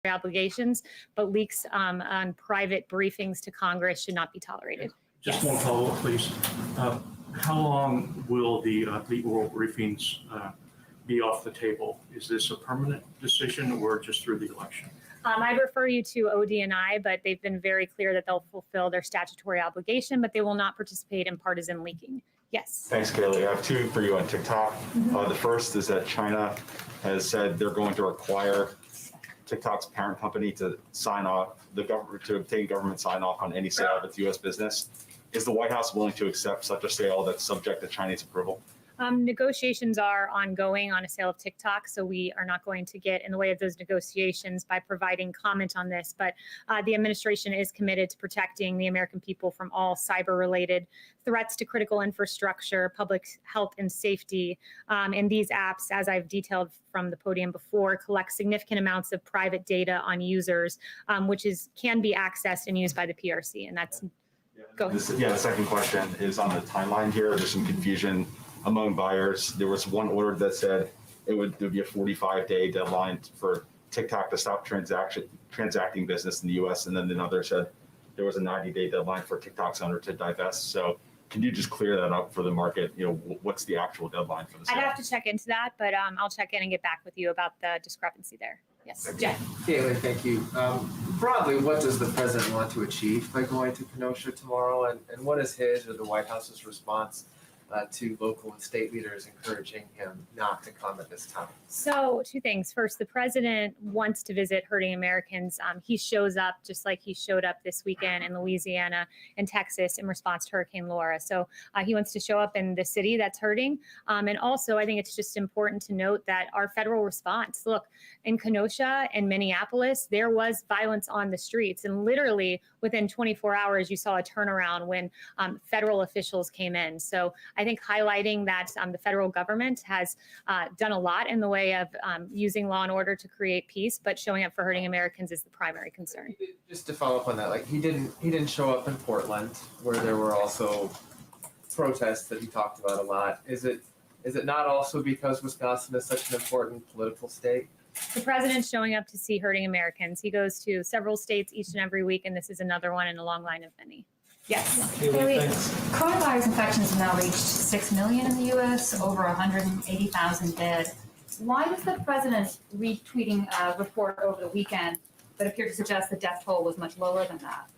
obligations, but leaks on private briefings to Congress should not be tolerated. Just one follow-up, please. How long will the oral briefings be off the table? Is this a permanent decision or just through the election? I'd refer you to ODNI, but they've been very clear that they'll fulfill their statutory obligation, but they will not participate in partisan leaking. Yes. Thanks, Kaylee. I have two for you on TikTok. The first is that China has said they're going to require TikTok's parent company to sign off, the government to obtain government sign off on any sale of its U.S. business. Is the White House willing to accept such a sale that's subject to Chinese approval? Negotiations are ongoing on a sale of TikTok, so we are not going to get in the way of those negotiations by providing comment on this. But the administration is committed to protecting the American people from all cyber-related threats to critical infrastructure, public health and safety. And these apps, as I've detailed from the podium before, collect significant amounts of private data on users, which can be accessed and used by the PRC. And that's go ahead. The second question is on the timeline here. There's some confusion among buyers. There was one order that said there would be a 45-day deadline for TikTok to stop transacting business in the U.S., and then another said there was a 90-day deadline for TikTok's owner to divest. So can you just clear that up for the market? You know, what's the actual deadline for the sale? I'd have to check into that, but I'll check in and get back with you about the discrepancy there. Yes, Jeff. Kaylee, thank you. Broadly, what does the president want to achieve by going to Kenosha tomorrow, and what is his or the White House's response to local and state leaders encouraging him not to come at this time? So two things. First, the president wants to visit hurting Americans. He shows up just like he showed up this weekend in Louisiana and Texas in response to Hurricane Laura. So he wants to show up in the city that's hurting. And also, I think it's just important to note that our federal response, look, in Kenosha and Minneapolis, there was violence on the streets. And literally within 24 hours, you saw a turnaround when federal officials came in. So I think highlighting that the federal government has done a lot in the way of using law and order to create peace, but showing up for hurting Americans is the primary concern. Just to follow up on that, like he didn't show up in Portland, where there were also protests that he talked about a lot. Is it not also because Wisconsin is such an important political state? The president's showing up to see hurting Americans. He goes to several states each and every week, and this is another one in a long line of many. Yes. Coronavirus infections have now reached 6 million in the U.S., over 180,000 dead. Why was the president retweeting a report over the weekend that appeared to suggest the death toll was much lower than that?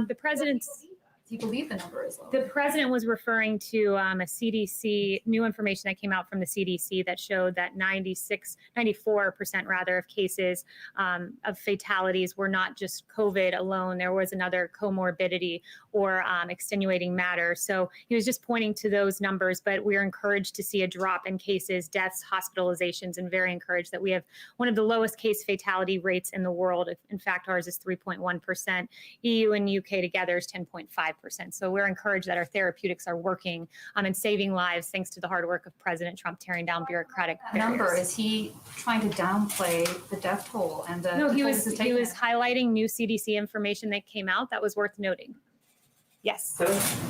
The president's... Do you believe the number is low? The president was referring to a CDC, new information that came out from the CDC that showed that 94% rather of cases of fatalities were not just COVID alone. There was another comorbidity or extenuating matter. So he was just pointing to those numbers, but we're encouraged to see a drop in cases, deaths, hospitalizations, and very encouraged that we have one of the lowest case fatality rates in the world. In fact, ours is 3.1%. EU and UK together is 10.5%. So we're encouraged that our therapeutics are working and saving lives thanks to the hard work of President Trump tearing down bureaucratic barriers. Number, is he trying to downplay the death toll? And no, he was highlighting new CDC information that came out that was worth noting. Yes. I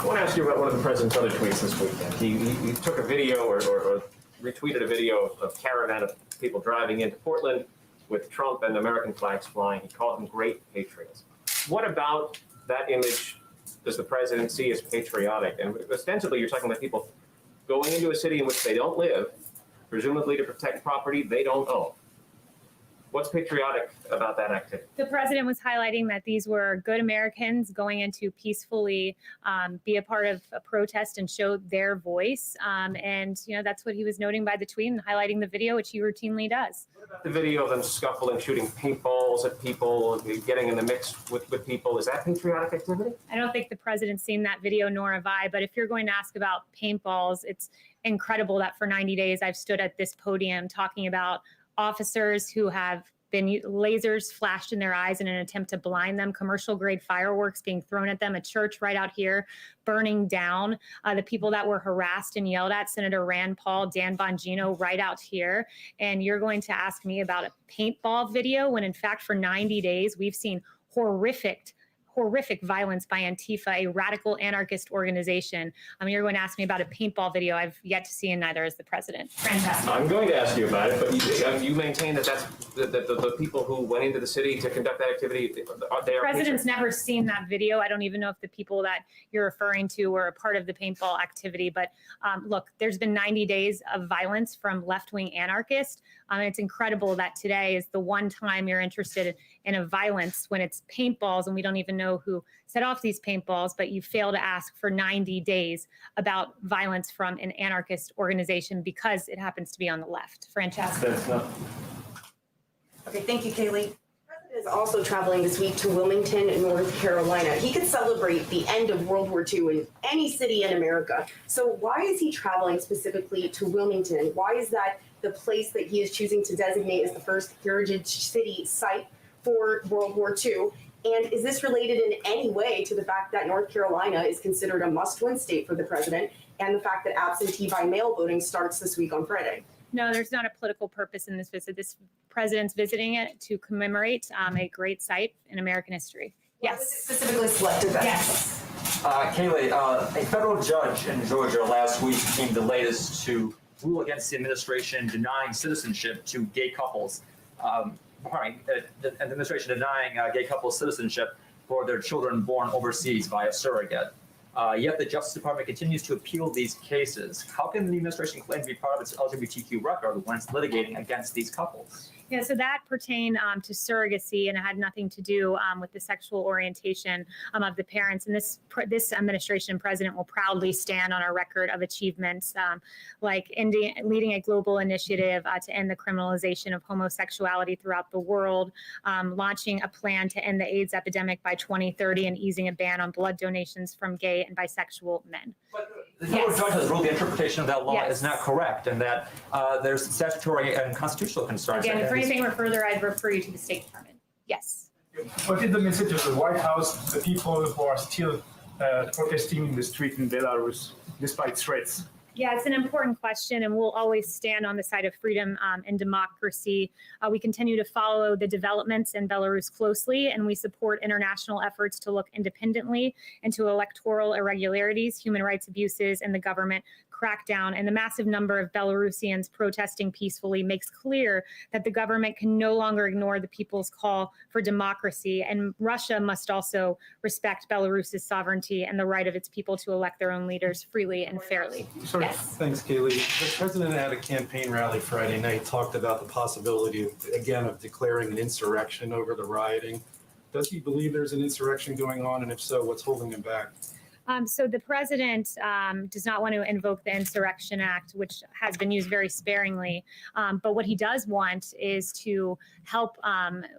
want to ask you about one of the president's other tweets this weekend. He took a video or retweeted a video of a caravan of people driving into Portland with Trump and American flags flying. He called them great patriots. What about that image does the president see as patriotic? And ostensibly, you're talking about people going into a city in which they don't live, presumably to protect property they don't own. What's patriotic about that activity? The president was highlighting that these were good Americans going in to peacefully be a part of a protest and show their voice. And, you know, that's what he was noting by the tweet and highlighting the video, which he routinely does. What about the video of them scuffling, shooting paintballs at people, getting in the mix with people? Is that patriotic activity? I don't think the president's seen that video, nor have I. But if you're going to ask about paintballs, it's incredible that for 90 days I've stood at this podium talking about officers who have been lasers flashed in their eyes in an attempt to blind them, commercial grade fireworks being thrown at them, a church right out here burning down, the people that were harassed and yelled at, Senator Rand Paul, Dan Bongino right out here. And you're going to ask me about a paintball video when in fact for 90 days we've seen horrific horrific violence by Antifa, a radical anarchist organization. You're going to ask me about a paintball video I've yet to see, and neither is the president. Fantastic. I'm going to ask you about it, but you maintain that the people who went into the city to conduct that activity, they are The president's never seen that video. I don't even know if the people that you're referring to were a part of the paintball activity. But look, there's been 90 days of violence from left-wing anarchists. It's incredible that today is the one time you're interested in a violence when it's paintballs, and we don't even know who set off these paintballs, but you fail to ask for 90 days about violence from an anarchist organization because it happens to be on the left. Francesca. Okay, thank you, Kaylee. The president is also traveling this week to Wilmington, North Carolina. He could celebrate the end of World War II in any city in America. So why is he traveling specifically to Wilmington? Why is that the place that he is choosing to designate as the first heritage city site for World War II? And is this related in any way to the fact that North Carolina is considered a must-win state for the president and the fact that absentee by mail voting starts this week on Friday? No, there's not a political purpose in this visit. This president's visiting it to commemorate a great site in American history. Yes. Specifically selected that. Yes. Kaylee, a federal judge in Georgia last week came the latest to rule against the administration denying citizenship to gay couples. The administration denying gay couples citizenship for their children born overseas by a surrogate. Yet the Justice Department continues to appeal these cases. How can the administration claim to be part of its LGBTQ record when it's litigating against these couples? Yeah, so that pertained to surrogacy, and it had nothing to do with the sexual orientation of the parents. And this administration and president will proudly stand on our record of achievements, like leading a global initiative to end the criminalization of homosexuality throughout the world, launching a plan to end the AIDS epidemic by 2030, and easing a ban on blood donations from gay and bisexual men. But the federal judge has ruled the interpretation of that law is not correct, and that there's statutory and constitutional concerns. Again, for anything further, I'd refer you to the State Department. Yes. What is the message of the White House to the people who are still protesting in the street in Belarus despite threats? Yeah, it's an important question, and we'll always stand on the side of freedom and democracy. We continue to follow the developments in Belarus closely, and we support international efforts to look independently into electoral irregularities, human rights abuses, and the government crackdown. And the massive number of Belarusians protesting peacefully makes clear that the government can no longer ignore the people's call for democracy. And Russia must also respect Belarus's sovereignty and the right of its people to elect their own leaders freely and fairly. Sorry, Yes. Thanks, Kaylee. The president at a campaign rally Friday night talked about the possibility, of declaring an insurrection over the rioting. Does he believe there's an insurrection going on? And if so, what's holding him back? So the president does not want to invoke the Insurrection Act, which has been used very sparingly. But what he does want is to help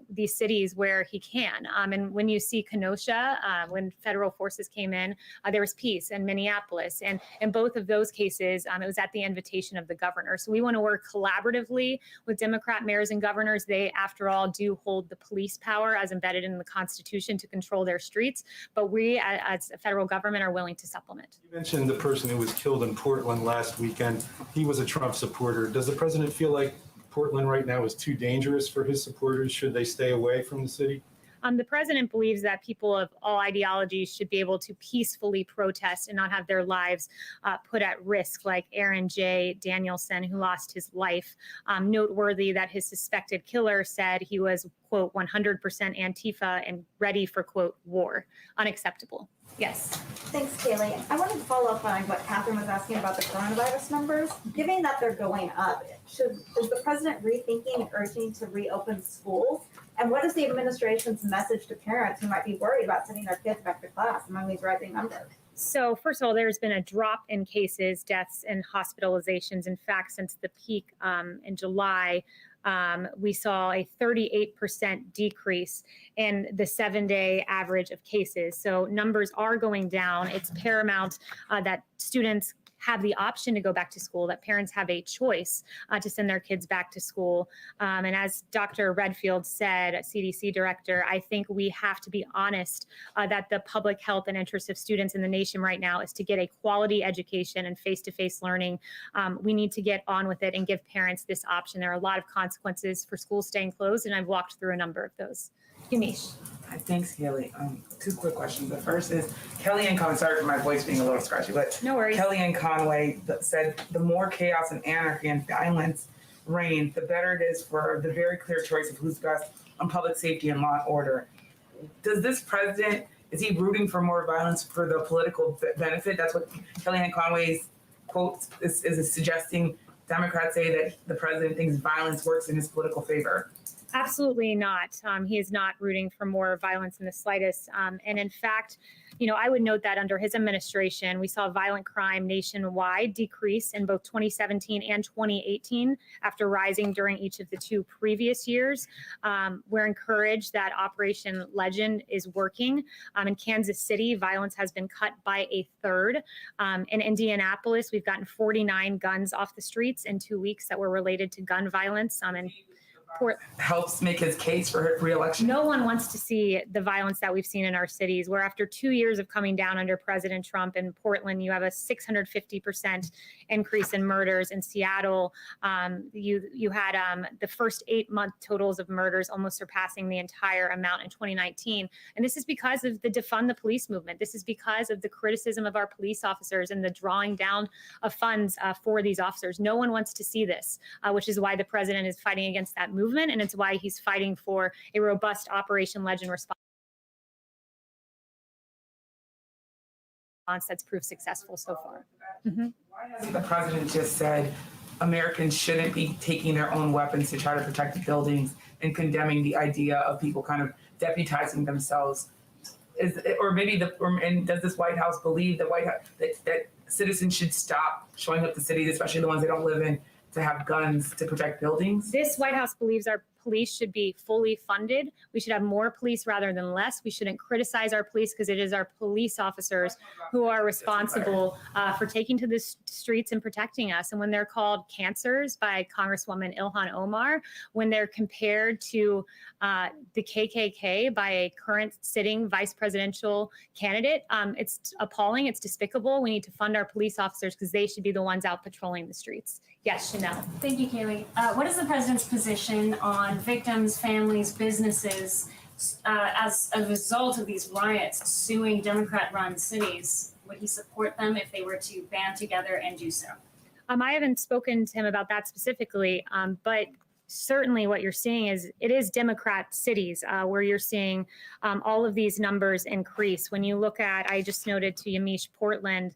these cities where he can. And when you see Kenosha, when federal forces came in, there was peace in Minneapolis. And in both of those cases, it was at the invitation of the governor. So we want to work collaboratively with Democrat mayors and governors. They, after all, do hold the police power as embedded in the Constitution to control their streets. But we, as a federal government, are willing to supplement. You mentioned the person who was killed in Portland last weekend. He was a Trump supporter. Does the president feel like Portland right now is too dangerous for his supporters? Should they stay away from the city? The president believes that people of all ideologies should be able to peacefully protest and not have their lives put at risk, like Aaron J. Danielson, who lost his life. Noteworthy that his suspected killer said he was, quote, 100% Antifa and ready for, quote, war. Unacceptable. Yes. Thanks, Kaylee. I wanted to follow up on what Catherine was asking about the coronavirus numbers. Given that they're going up, is the president rethinking and urging to reopen schools? And what is the administration's message to parents who might be worried about sending their kids back to class among these rising numbers? So first of all, there's been a drop in cases, deaths, and hospitalizations. In fact, since the peak in July, we saw a 38% decrease in the 7-day average of cases. So numbers are going down. It's paramount that students have the option to go back to school, that parents have a choice to send their kids back to school. And as Dr. Redfield said, CDC director, I think we have to be honest that the public health and interest of students in the nation right now is to get a quality education and face-to-face learning. We need to get on with it and give parents this option. There are a lot of consequences for schools staying closed, and I've walked through a number of those. Yamish. Hi, thanks, Kelly. Two quick questions. The first is Kellyanne Conway, sorry for my voice being a little scratchy, but no worries. Kellyanne Conway said the more chaos and anarchy and violence reign, the better it is for the very clear choice of who's best on public safety and law and order. Does this president, is he rooting for more violence for the political benefit? That's what Kellyanne Conway's quote is suggesting. Democrats say that the president thinks violence works in his political favor. Absolutely not. He is not rooting for more violence in the slightest. And in fact, I would note that under his administration, we saw violent crime nationwide decrease in both 2017 and 2018 after rising during each of the two previous years. We're encouraged that Operation Legend is working. In Kansas City, violence has been cut by a third. In Indianapolis, we've gotten 49 guns off the streets in 2 weeks that were related to gun violence. And helps make his case for re-election. No one wants to see the violence that we've seen in our cities, where after 2 years of coming down under President Trump in Portland, you have a 650% increase in murders. In Seattle, you had the first 8-month totals of murders almost surpassing the entire amount in 2019. And this is because of the defund the police movement. This is because of the criticism of our police officers and the drawing down of funds for these officers. No one wants to see this, which is why the president is fighting against that movement. And it's why he's fighting for a robust Operation Legend response that's proved successful so far. Why hasn't the president just said Americans shouldn't be taking their own weapons to try to protect the buildings and condemning the idea of people kind of deputizing themselves? And does this White House believe that citizens should stop showing up to cities, especially the ones they don't live in, to have guns to protect buildings? This White House believes our police should be fully funded. We should have more police rather than less. We shouldn't criticize our police because it is our police officers who are responsible for taking to the streets and protecting us. And when they're called cancers by Congresswoman Ilhan Omar, when they're compared to the KKK by a current sitting vice presidential candidate, it's appalling. It's despicable. We need to fund our police officers because they should be the ones out patrolling the streets. Yes, Chanel. Thank you, Kaylee. What is the president's position on victims, families, businesses as a result of these riots suing Democrat-run cities? Would he support them if they were to band together and do so? I haven't spoken to him about that specifically, but certainly what you're seeing is it is Democrat cities where you're seeing all of these numbers increase. When you look at, I just noted to Yamish, Portland,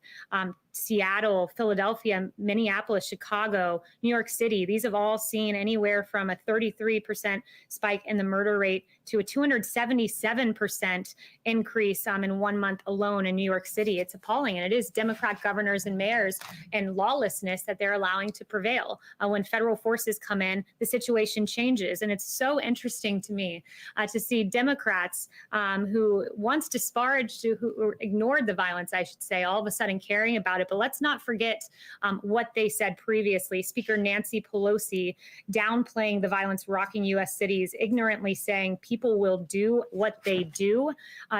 Seattle, Philadelphia, Minneapolis, Chicago, New York City, these have all seen anywhere from a 33% spike in the murder rate to a 277% increase in 1 month alone in New York City. It's appalling. And it is Democrat governors and mayors and lawlessness that they're allowing to prevail. When federal forces come in, the situation changes. And it's so interesting to me to see Democrats who once disparaged, who ignored the violence, I should say, all of a sudden caring about it. But let's not forget what they said previously. Speaker Nancy Pelosi downplaying the violence rocking U.S. cities, ignorantly saying people will do what they do.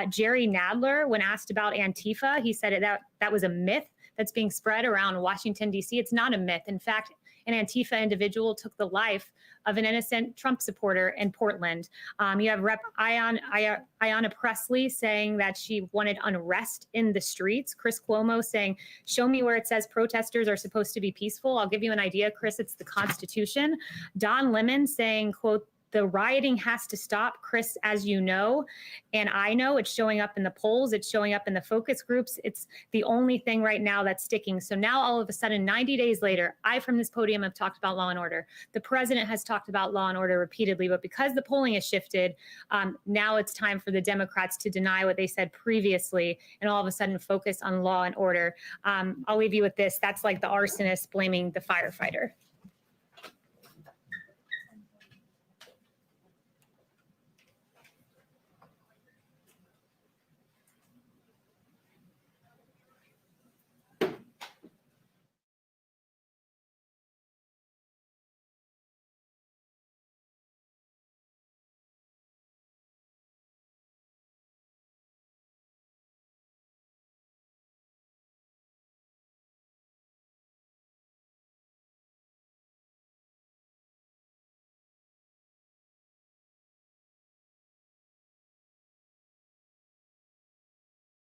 Jerry Nadler, when asked about Antifa, he said that was a myth that's being spread around Washington, D.C. It's not a myth. In fact, an Antifa individual took the life of an innocent Trump supporter in Portland. You have Rep. Ayanna Pressley saying that she wanted unrest in the streets. Chris Cuomo saying, show me where it says protesters are supposed to be peaceful. I'll give you an idea, Chris, it's the Constitution. Don Lemon saying, quote, the rioting has to stop, Chris, as you know, and I know it's showing up in the polls, it's showing up in the focus groups. It's the only thing right now that's sticking. So now all of a sudden, 90 days later, I from this podium have talked about law and order. The president has talked about law and order repeatedly, but because the polling has shifted, now it's time for the Democrats to deny what they said previously and all of a sudden focus on law and order. I'll leave you with this. That's like the arsonist blaming the firefighter.